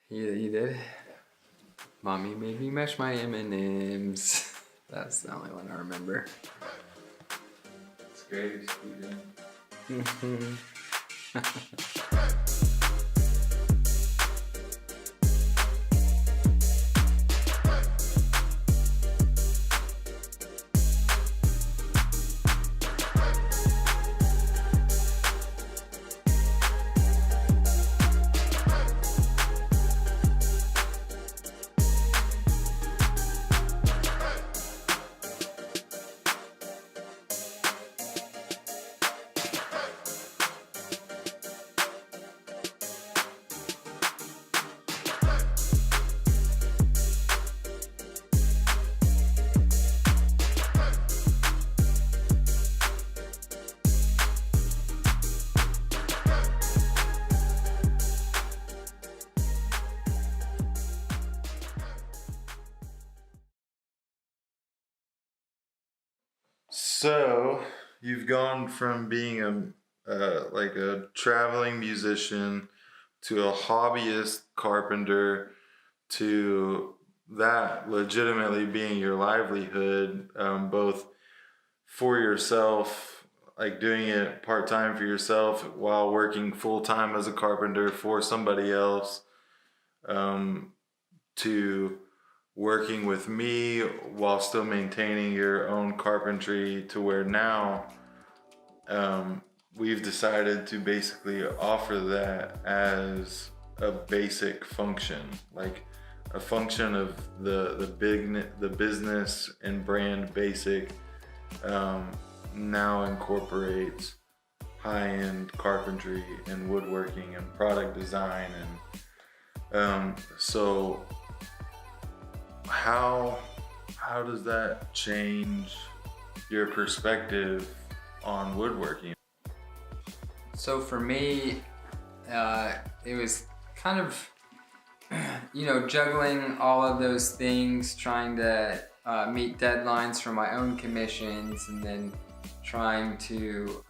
You did? Mommy made me mash my M&Ms. That's the only one I remember. It's great, Steven. So you've gone from being like a traveling musician to a hobbyist carpenter to that legitimately being your livelihood, both for yourself, like doing it part-time for yourself while working full-time as a carpenter for somebody else, to working with me while still maintaining your own carpentry, to where now we've decided to basically offer that as a basic function, like a function of the business and brand basic now incorporates high-end carpentry and woodworking and product design. And so how does that change your perspective on woodworking? So for me, it was kind of, juggling all of those things, trying to meet deadlines for my own commissions, and then trying to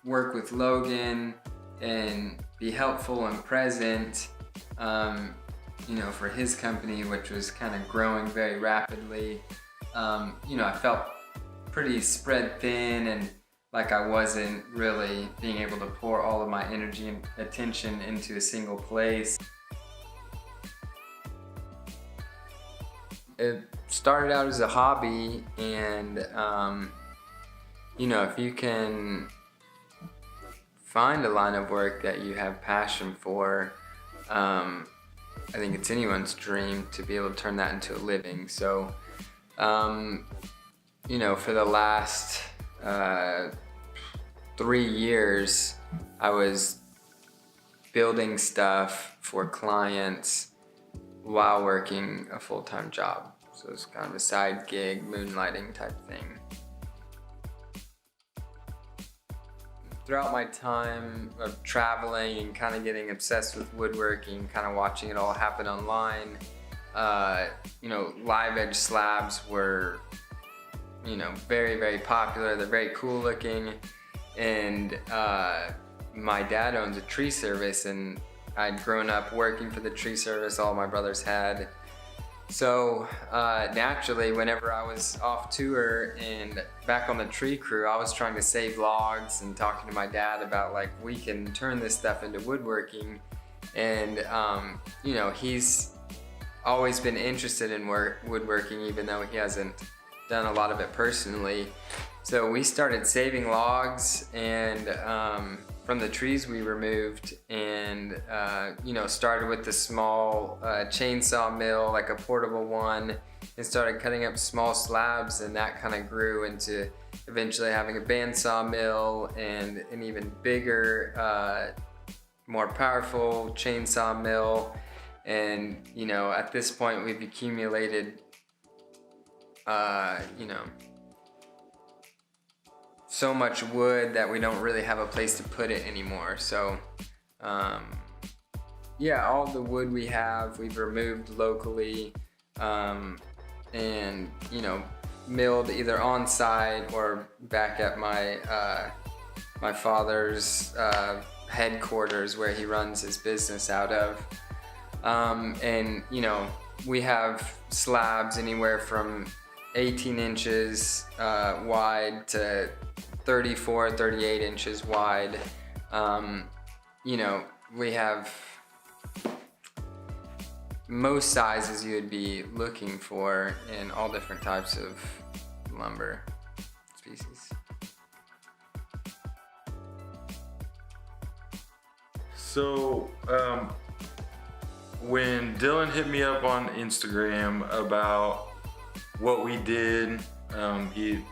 work with Logan and be helpful and present, for his company, which was kind of growing very rapidly. I felt pretty spread thin, and like I wasn't really being able to pour all of my energy and attention into a single place. It started out as a hobby, and if you can find a line of work that you have passion for, I think it's anyone's dream to be able to turn that into a living. So, for the last 3 years, I was building stuff for clients while working a full-time job. So it's kind of a side gig, moonlighting type thing. Throughout my time of traveling and kind of getting obsessed with woodworking, kind of watching it all happen online, live edge slabs were, very, very popular. They're very cool looking. And my dad owns a tree service, and I'd grown up working for the tree service all my brothers had. So naturally, whenever I was off tour and back on the tree crew, I was trying to save logs and talking to my dad about, like, we can turn this stuff into woodworking. And he's always been interested in woodworking, even though he hasn't done a lot of it personally. So we started saving logs and from the trees we removed, and started with the small chainsaw mill, like a portable one, and started cutting up small slabs, and that kind of grew into eventually having a bandsaw mill and an even bigger, more powerful chainsaw mill. And at this point we've accumulated so much wood that we don't really have a place to put it anymore. So all the wood we have, we've removed locally, and milled either on site or back at my my father's headquarters, where he runs his business out of. And we have slabs anywhere from 18 inches wide to 34, 38 inches wide. We have most sizes you would be looking for in all different types of lumber species. So, when Dylan hit me up on Instagram about what we did, he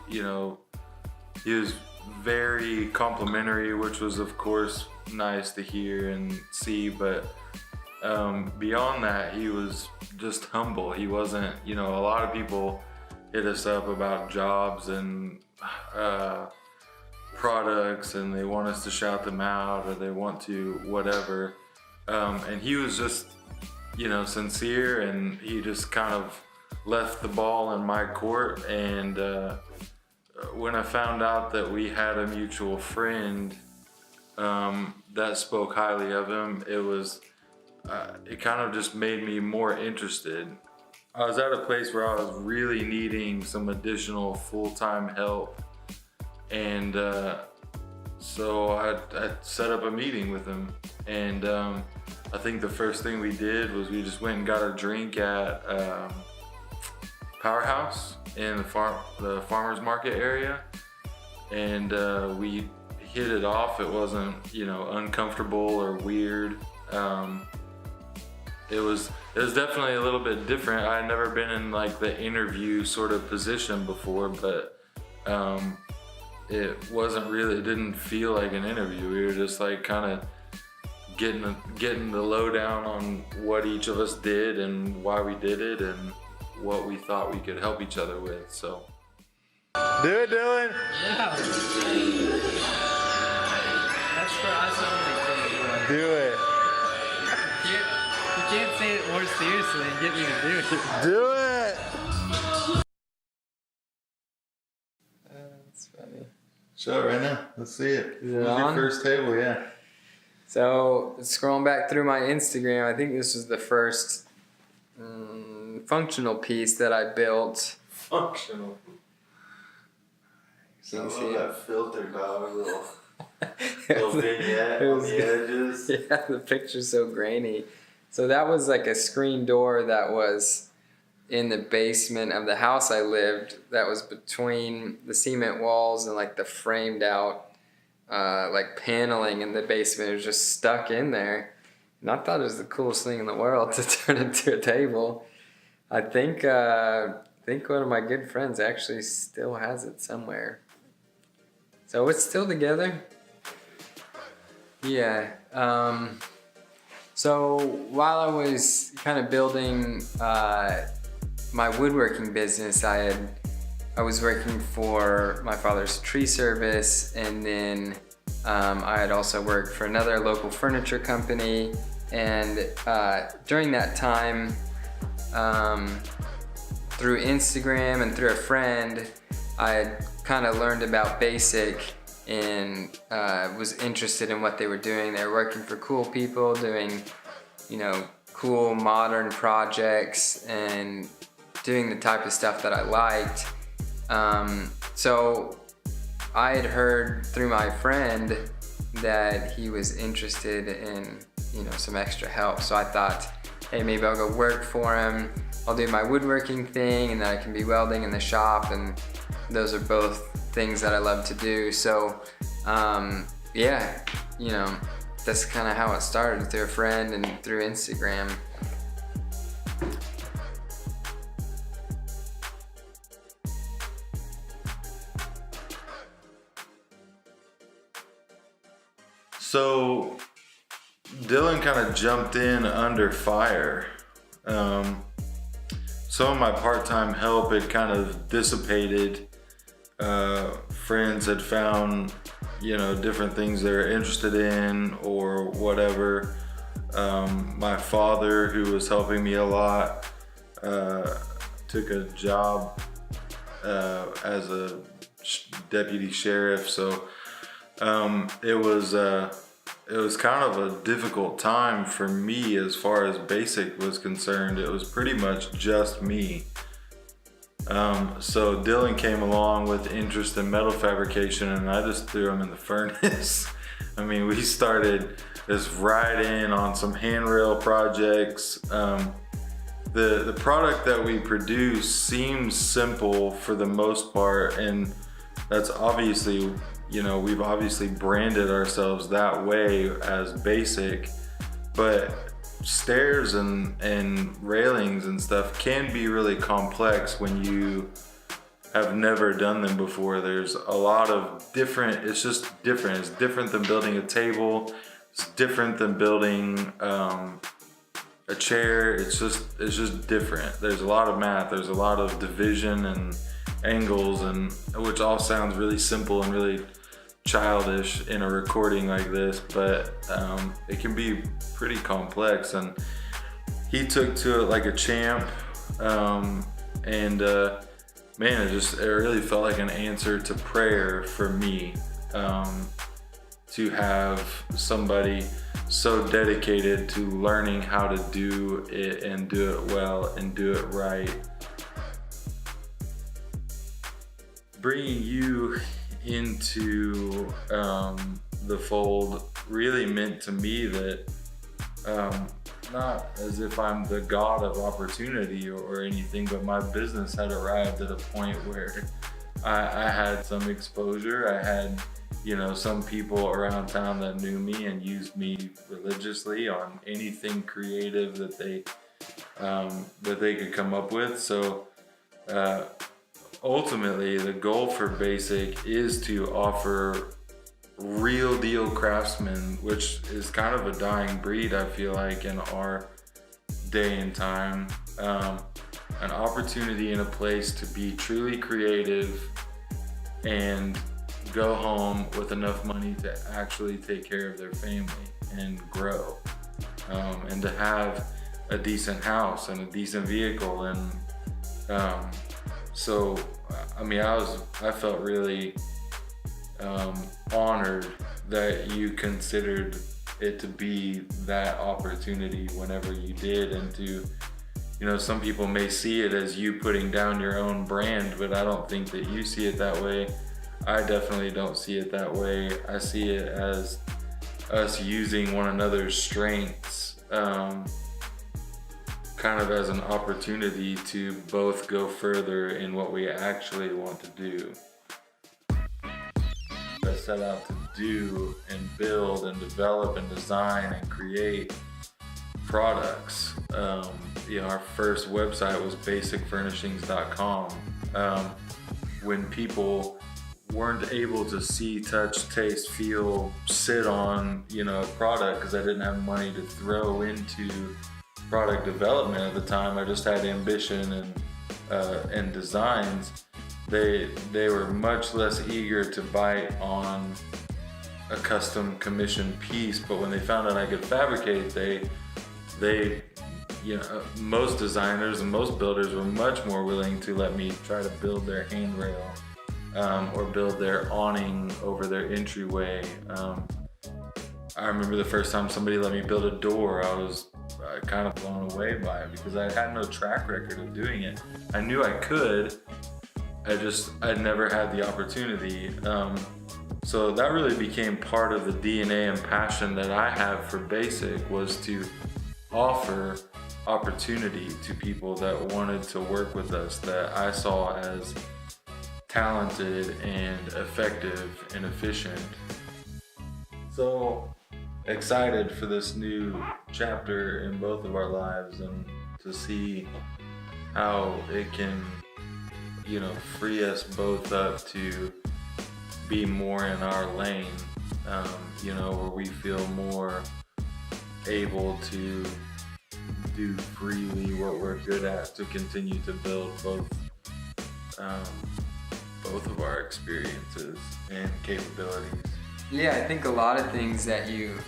was very complimentary, which was of course nice to hear and see, but beyond that, he was just humble. He wasn't, a lot of people hit us up about jobs and products, and they want us to shout them out, or they want to whatever. And he was just, sincere, and he just kind of left the ball in my court. And when I found out that we had a mutual friend that spoke highly of him, it kind of just made me more interested. I was at a place where I was really needing some additional full-time help, and so I set up a meeting with him. And I think the first thing we did was we just went and got a drink at Powerhouse in the farmers market area, and we hit it off. It wasn't uncomfortable or weird. It was definitely a little bit different. I had never been in like the interview sort of position before, but it didn't feel like an interview. We were just like kind of getting the lowdown on what each of us did and why we did it and what we thought we could help each other with. So do it, Dylan. Yeah. That's for us only. Do it. You can't say it more seriously and get me to do it. Do it. That's funny. Show it right now. Let's see it. Is it What's on? your first table? Yeah. So scrolling back through my Instagram, I think this was the first functional piece that I built. Functional. You can I see love it. that filter, dog. Little vignette on the edges. Yeah, the picture's so grainy. So that was like a screen door that was in the basement of the house I lived, that was between the cement walls and like the framed out like paneling in the basement. It was just stuck in there. And I thought it was the coolest thing in the world to turn into a table. I think one of my good friends actually still has it somewhere. So it's still together. Yeah. So while I was kind of building my woodworking business, I was working for my father's tree service, and then I had also worked for another local furniture company. And during that time, through Instagram and through a friend, I had kind of learned about Basic and was interested in what they were doing. They were working for cool people, doing, cool modern projects and doing the type of stuff that I liked. So I had heard through my friend that he was interested in, some extra help. So I thought, hey, maybe I'll go work for him. I'll do my woodworking thing, and then I can be welding in the shop, and those are both things that I love to do. So yeah, that's kind of how it started, through a friend and through Instagram. So Dylan kind of jumped in under fire. Some of my part-time help had kind of dissipated. Friends had found, different things they're interested in or whatever. My father, who was helping me a lot, took a job as a deputy sheriff. So it it was kind of a difficult time for me as far as basic was concerned. It was pretty much just me. So Dylan came along with interest in metal fabrication, and I just threw him in the furnace. I mean, we started just right in on some handrail projects. The product that we produce seems simple for the most part, and that's obviously, you know, we've obviously branded ourselves that way as basic, but stairs and railings and stuff can be really complex when you have never done them before. There's a lot of different, it's just different. It's different than building a table. It's different than building a chair. It's just different. There's a lot of math. There's a lot of division and angles, and which all sounds really simple and really childish in a recording like this, but it can be pretty complex, and he took to it like a champ. Man, it really felt like an answer to prayer for me, to have somebody so dedicated to learning how to do it and do it well and do it right. Bringing you into the fold really meant to me that not as if I'm the god of opportunity or anything, but my business had arrived at a point where I had some exposure. I had, you know, some people around town that knew me and used me religiously on anything creative that they could come up with. So ultimately, the goal for Basic is to offer real deal craftsmen, which is kind of a dying breed, I feel like, in our day and time. An opportunity and a place to be truly creative and go home with enough money to actually take care of their family and grow, and to have a decent house and a decent vehicle. And so, I mean, I felt really honored that you considered it to be that opportunity whenever you did, and to, you know, some people may see it as you putting down your own brand, but I don't think that you see it that way. I definitely don't see it that way. I see it as us using one another's strengths, kind of as an opportunity to both go further in what we actually want to do. I set out to do and build and develop and design and create products. You know, our first website was basicfurnishings.com. When people weren't able to see, touch, taste, feel, sit on, you know, a product, because I didn't have money to throw into product development at the time. I just had ambition and designs. They were much less eager to bite on a custom commission piece, but when they found out I could fabricate, they you know, most designers and most builders were much more willing to let me try to build their handrail, or build their awning over their entryway. I remember the first time somebody let me build a door, I was kind of blown away by it, because I had no track record of doing it. I knew I could, I'd never had the opportunity. So that really became part of the DNA and passion that I have for Basic, was to offer opportunity to people that wanted to work with us, that I saw as talented and effective and efficient. So excited for this new chapter in both of our lives, and to see how it can, you know, free us both up to be more in our lane, you know, where we feel more able to do freely what we're good at, to continue to build both of our experiences and capabilities. Yeah, I think a lot of things that you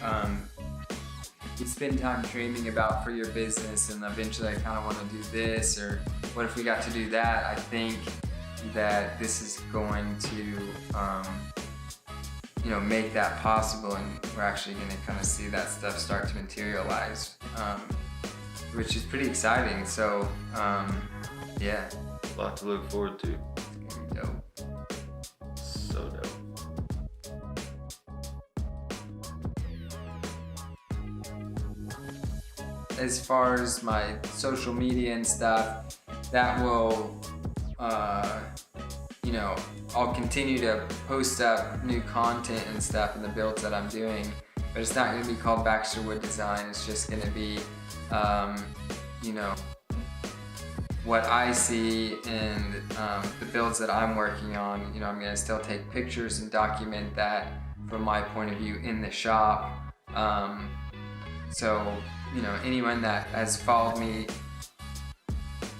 spend time dreaming about for your business, and eventually I kind of want to do this, or what if we got to do that. I think that this is going to make that possible, and we're actually going to kind of see that stuff start to materialize, which is pretty exciting. So yeah, A lot to look forward to. it's gonna be dope. So dope. As far as my social media and stuff, that will I'll continue to post up new content and stuff in the builds that I'm doing, but it's not going to be called Baxter Wood Design. It's just going to be what I see and the builds that I'm working on. I'm going to still take pictures and document that from my point of view in the shop. So anyone that has followed me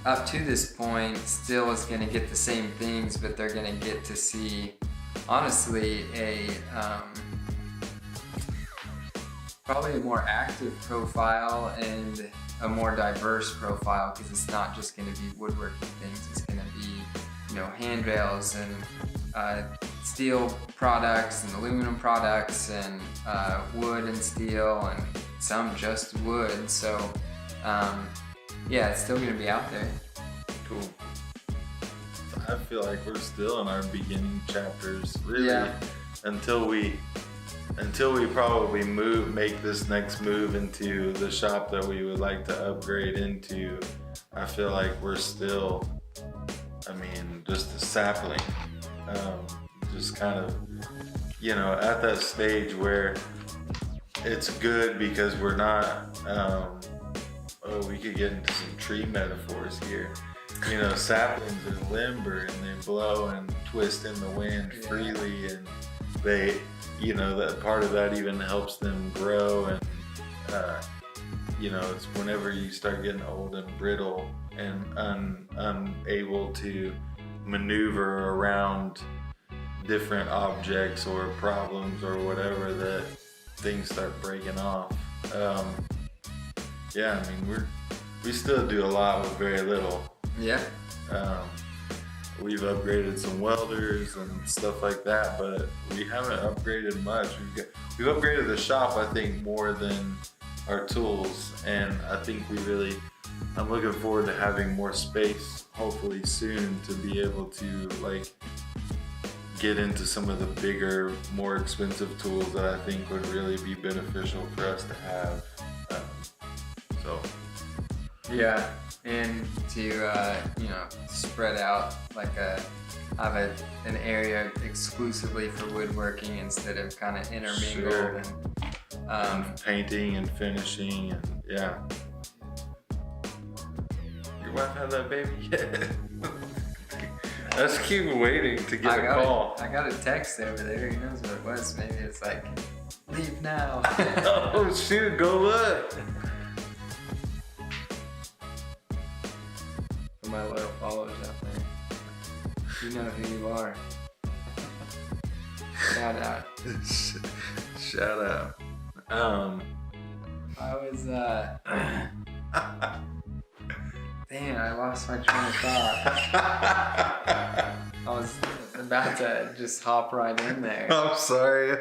up to this point still is going to get the same things, but they're going to get to see, honestly, probably a more active profile and a more diverse profile, because it's not just going to be woodworking things. It's going to be, handrails and steel products and aluminum products and wood and steel and some just wood. So yeah, it's still gonna be out there. Cool. I feel like we're still in our beginning chapters, really. Yeah. Until we probably make this next move into the shop that we would like to upgrade into. I feel like we're still, just a sapling. Just kind of, at that stage where it's good because we're not, we could get into some tree metaphors here. Saplings are limber and they blow and twist in the wind freely, and they, that part of that even helps them grow. And, it's whenever you start getting old and brittle and unable to maneuver around different objects or problems or whatever, that things start breaking off. We still do a lot with very little. Yeah. We've upgraded some welders and stuff like that, but we haven't upgraded much. We've upgraded the shop, I think, more than our tools, and I think I'm looking forward to having more space, hopefully soon, to be able to get into some of the bigger, more expensive tools that I think would really be beneficial for us to have. Yeah, and to spread out, have an area exclusively for woodworking instead of kind of intermingled. Sure. And painting and finishing, and yeah. Your wife had that baby yet? Let's keep waiting to get a call. I got a text over there. Who knows what it was? Maybe it's like, leave now. Oh shoot, go look. For my loyal followers out there, you know who you are. Shout out. Shout out. I was Damn, I lost my train of thought. I was about to just hop right in there. I'm sorry.